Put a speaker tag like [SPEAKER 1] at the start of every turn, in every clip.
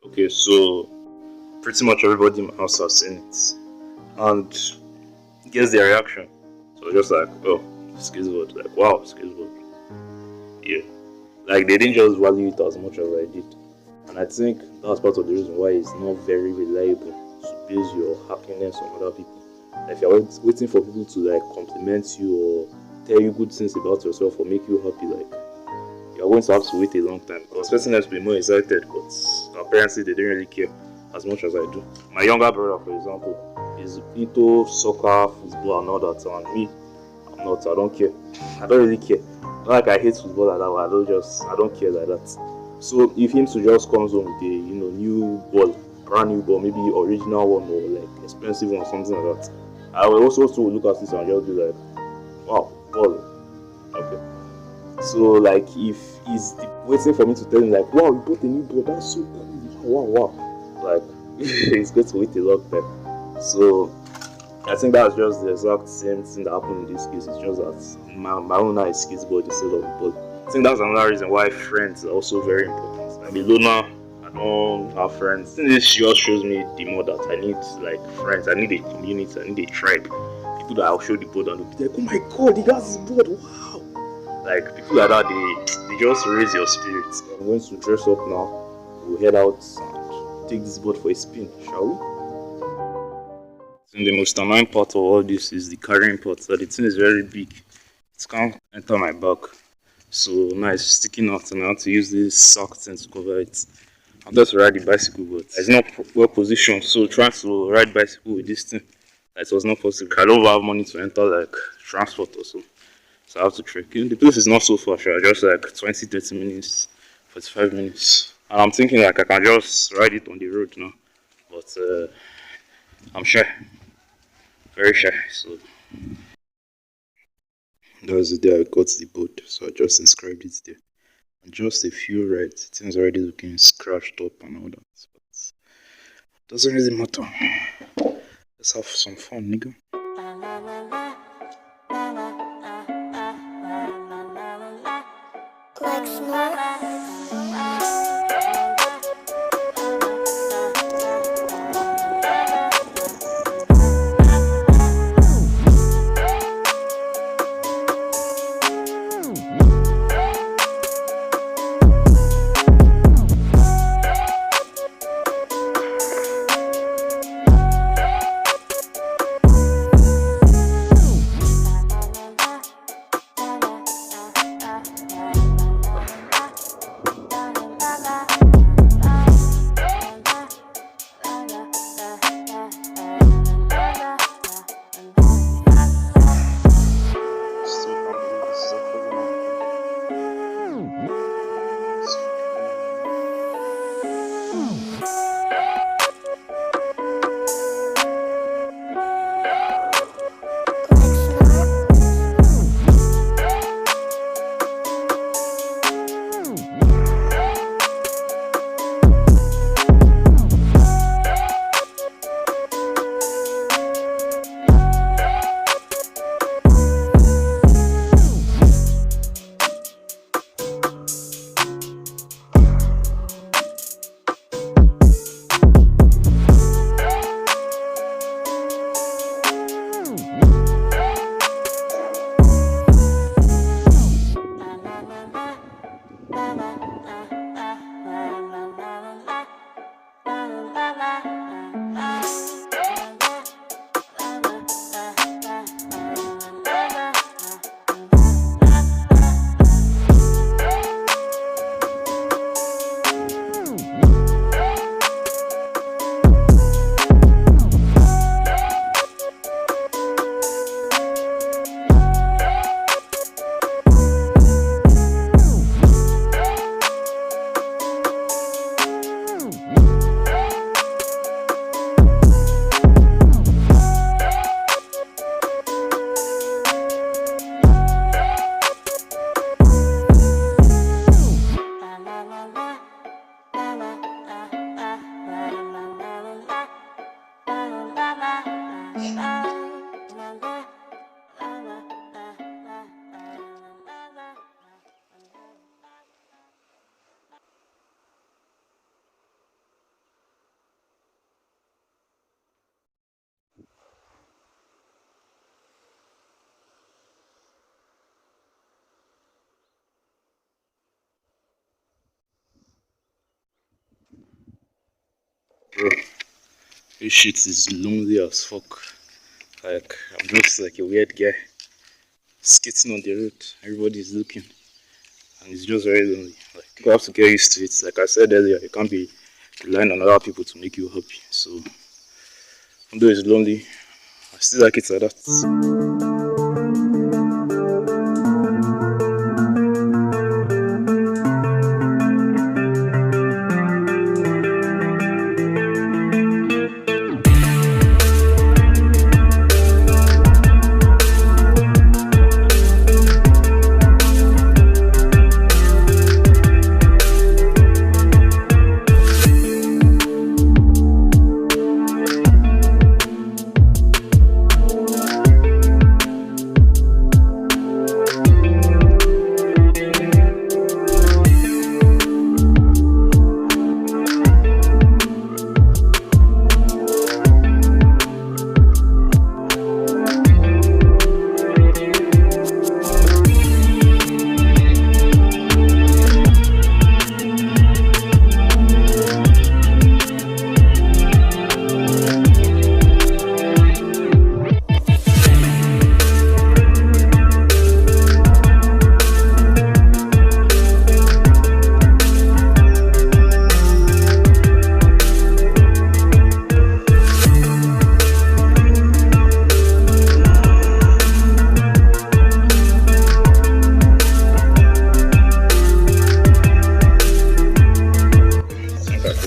[SPEAKER 1] Okay, so pretty much everybody in my house has seen it, and guess their reaction. So just like, oh, skateboard, like wow, skateboard, yeah. Like they didn't just value it as much as I did, and I think that's part of the reason why it's not very reliable to base your happiness on other people. Like if you're waiting for people to like compliment you or tell you good things about yourself or make you happy, like you're going to have to wait a long time. I was expecting them to be more excited, but apparently they didn't really care as much as I do. My younger brother, for example, is into soccer, football, and all that. And me, I'm not. I don't care. I don't really care. Not like I hate football like that. I don't care like that. So if him to just comes home with a new ball, brand new ball, maybe original one or like expensive one, something like that, I will also look at this and just be like, wow, ball, okay. So like if he's waiting for me to tell him like, wow, you bought a new ball, that's so cool, wow, like he's going to wait a long time. So I think that's just the exact same thing that happened in this case. It's just that my own eye is skateboard instead of ball. I think that's another reason why friends are also very important. I'm a loner, I don't have friends. This just shows me the more that I need like friends. I need a community, I need a tribe. People that I'll show the board and they'll be like, oh my god, he got his board, wow. Like people like that, they just raise your spirits. I'm going to dress up now. We'll head out and take this board for a spin, shall we? And the most annoying part of all this is the carrying part. So the thing is very big. It can't enter my back. So now it's sticking out and I have to use this sock thing to cover it. I'm just ride the bicycle, but it's not well positioned. So trying to ride bicycle with this thing, it was not possible. I don't have money to enter like transport or so. So I have to trek. The place is not so far, just like 20-30 minutes, 45 minutes. And I'm thinking like I can just ride it on the road now. But I'm shy. Very shy. So that was the day I got the board. So I just inscribed it there. And just a few rides. Things already looking scratched up and all that. But it doesn't really matter. Let's have some fun, nigga. bro, this shit is lonely as fuck. Like, I'm just like a weird guy skating on the road. Everybody's looking, and it's just very lonely. Like, you have to get used to it. Like I said earlier, you can't be relying on other people to make you happy. So, although it's lonely, I still like it like that.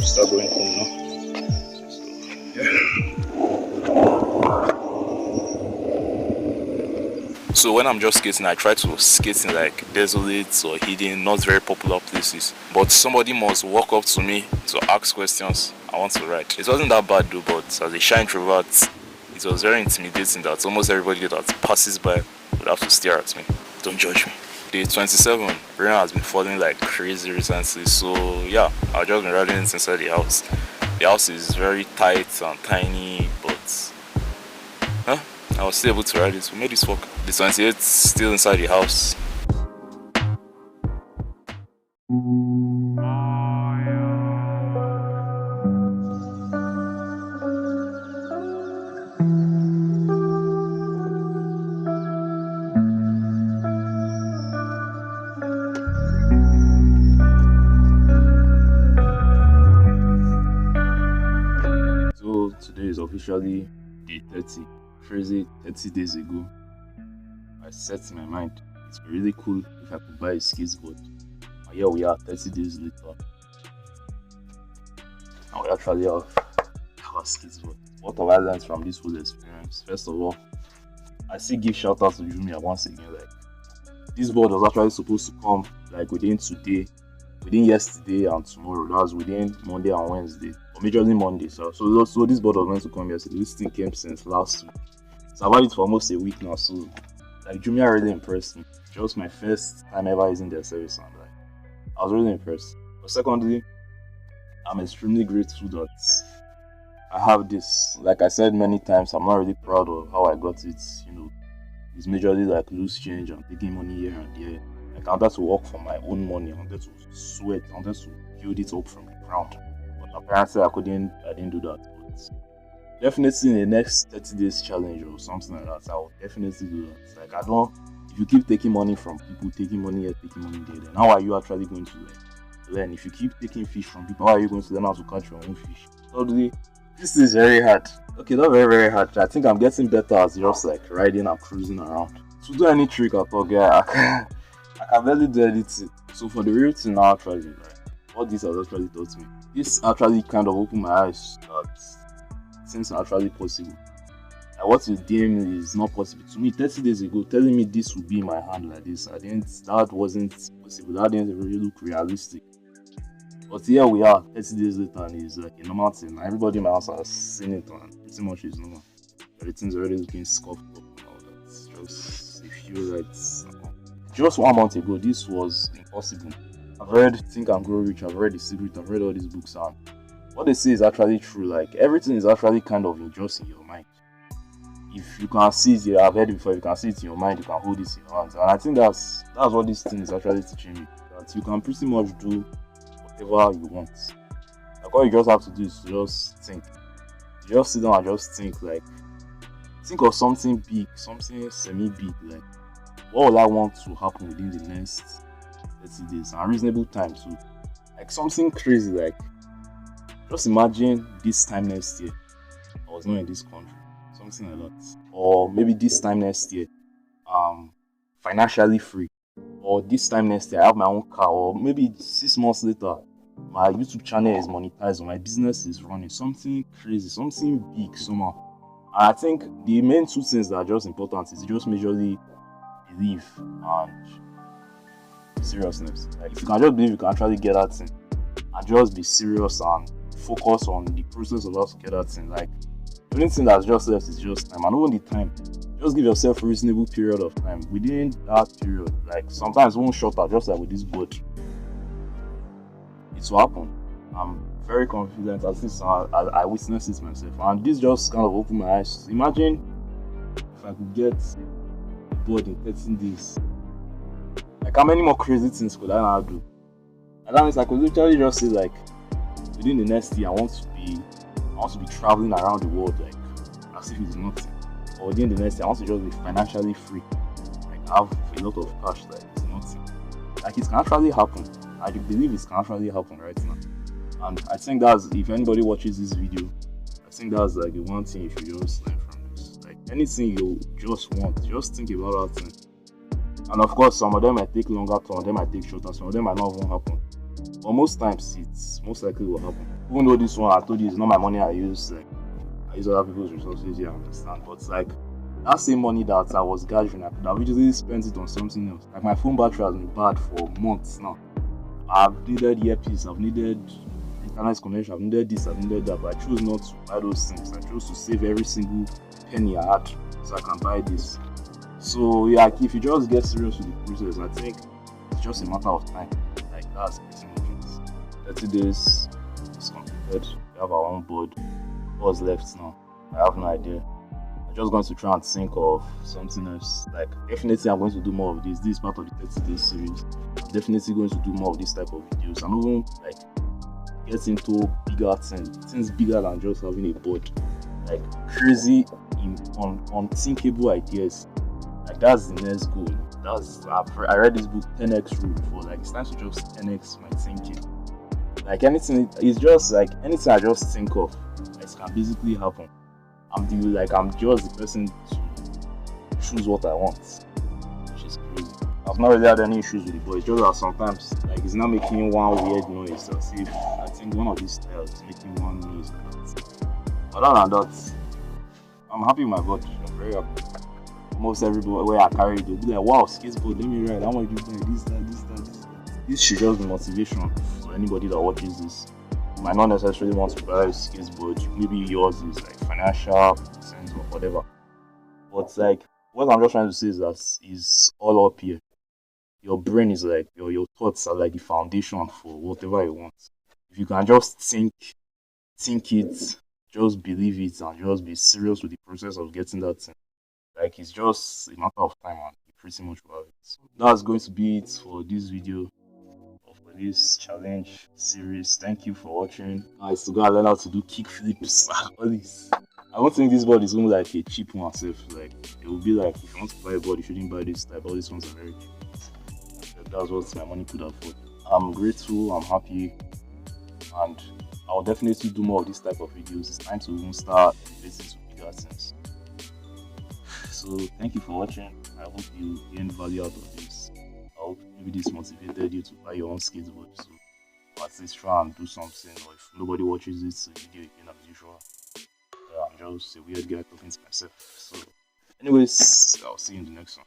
[SPEAKER 1] Start going home now. So when I'm just skating, I try to skate in like desolate or hidden, not very popular places. But somebody must walk up to me to ask questions. I want to ride. It wasn't that bad though, but as a shy introvert, it was very intimidating that almost everybody that passes by would have to stare at me. Don't judge me. Day 27, rain has been falling like crazy recently, so yeah, I've just been riding it inside the house. The house is very tight and tiny, but I was still able to ride it. We made this work. The 28 still inside the house. Today is officially day 30. Crazy 30 days ago, I set in my mind it's really cool if I could buy a skateboard. And here we are 30 days later, and we actually have our skateboard. What have I learned from this whole experience? First of all, I still give shout out to Jumia once again. Like, this board was actually supposed to come like within yesterday and tomorrow. That was within Monday and Wednesday, or majorly Monday. So this board was meant to come yesterday. This thing came since last week. So I've had it for almost a week now. So like, Jumia really impressed me. Just my first time ever using their service, and like, I was really impressed. But secondly, I'm extremely grateful that I have this. Like I said many times, I'm not really proud of how I got it. You know, it's majorly like loose change and taking money here and there. Like, I wanted to work for my own money. I wanted to sweat. I wanted to build it up from the ground. But apparently I didn't do that. But definitely in the next 30 days challenge or something like that, I will definitely do that. Like, if you keep taking money from people, taking money here, taking money there, then how are you actually going to learn? If you keep taking fish from people, how are you going to learn how to catch your own fish? Thirdly, this is very hard. Okay, not very, very hard. I think I'm getting better as just like riding and cruising around. To do any trick at all, guy, I can barely do anything. So for the real thing now, actually, like, what this has actually taught me, this actually kind of opened my eyes that things are actually possible. Like, what you deem is not possible to me 30 days ago, telling me this would be in my hand like this, that wasn't possible. That didn't really look realistic. But here we are 30 days later, and it's like a normal thing. Everybody in my house has seen it, and pretty much it's normal. Everything's already looking scuffed up and all that. Just a few lights. Just 1 month ago, this was impossible. I've read Think and Grow Rich, I've read The Secret, I've read all these books, and what they say is actually true. Like, everything is actually kind of just in your mind. If you can see it, I've heard it before, you can see it in your mind, you can hold it in your hands. And I think that's what this thing is actually teaching me. That you can pretty much do whatever you want. Like all you just have to do is to just think. You just sit down and just think, like think of something big, something semi-big, like what would I want to happen within the next 30 days and reasonable time too. Like something crazy, like just imagine this time next year I was not in this country. Something like that. Or maybe this time next year, financially free. Or this time next year I have my own car. Or maybe 6 months later, my YouTube channel is monetized or my business is running. Something crazy, something big somehow. And I think the main two things that are just important is just majorly belief and seriousness. Like if you can just believe you can actually get that thing and just be serious and focus on the process of how to get that thing. Like the only thing that's just left is just time, and even the time, just give yourself a reasonable period of time. Within that period, like sometimes one shorter, just like with this board, it will happen. I'm very confident, at least I witnessed it myself, and this just kind of opened my eyes. Imagine if I could get a board in 13 days. Like how many more crazy things could I now do? And that means I could literally just say like within the next year I want to be traveling around the world like as if it's nothing. Or within the next year I want to just be financially free. Like have a lot of cash like it's nothing. Like it can actually happen. I believe it can actually happen right now. And I think that's, if anybody watches this video, I think that's like the one thing you should just learn from this. Like anything you just want, just think about that thing. And of course some of them might take longer, some of them might take shorter, some of them might not even happen. But most times it's most likely will happen. Even though this one I told you is not my money I use, like I use other people's resources, yeah, I understand. But like that same money that I was gathering, I could have usually spent it on something else. Like my phone battery has been bad for months now. I've needed earpiece, I've needed internet connection, I've needed this, I've needed that, but I chose not to buy those things. I chose to save every single penny I had so I can buy this. So yeah, if you just get serious with the process, I think it's just a matter of time. Like that's pretty much it. 30 days is completed. We have our own board. What's left now? I have no idea. I'm just going to try and think of something else. Like definitely I'm going to do more of this. This is part of the 30 days series. I'm definitely going to do more of this type of videos. I'm even like get into bigger things bigger than just having a board. Like crazy unthinkable ideas. Like that's the next goal. I read this book 10x rule before. Like it's time to just 10x my thinking. Like anything, it's just like anything I just think of, it can basically happen. I'm just the person to choose what I want, which is crazy. I've not really had any issues with it, but it's just that sometimes like it's not making one weird noise. As if I think one of these styles is making one noise. Other than that, I'm happy with my body. I'm very happy. Most everybody where I carry it, they'll be like, wow, skateboard, let me ride. How much you buy this, that. This should just be motivation for anybody that watches this. You might not necessarily want to buy a skateboard. Maybe yours is like financial sense or whatever. But like what I'm just trying to say is that is all up here. Your brain is like your thoughts are like the foundation for whatever you want. If you can just think it, just believe it, and just be serious with the process of getting that thing. Like it's just a matter of time and you pretty much will have it. So that's going to be it for this video or for this challenge series. Thank you for watching. I still gotta learn how to do kick flips. All this. I don't think this board is only like a cheap one itself. Like it will be like if you want to buy a board, you shouldn't buy this type. All these ones are very cheap. That's what my money could afford. I'm grateful, I'm happy, and I'll definitely do more of this type of videos. It's time to even start elevating to bigger things. So thank you for watching. I hope you gained value out of this. I hope maybe this motivated you to buy your own skateboard. So at least try and do something. Or if nobody watches this video again as usual, I'm just a weird guy talking to myself. So anyways, I'll see you in the next one.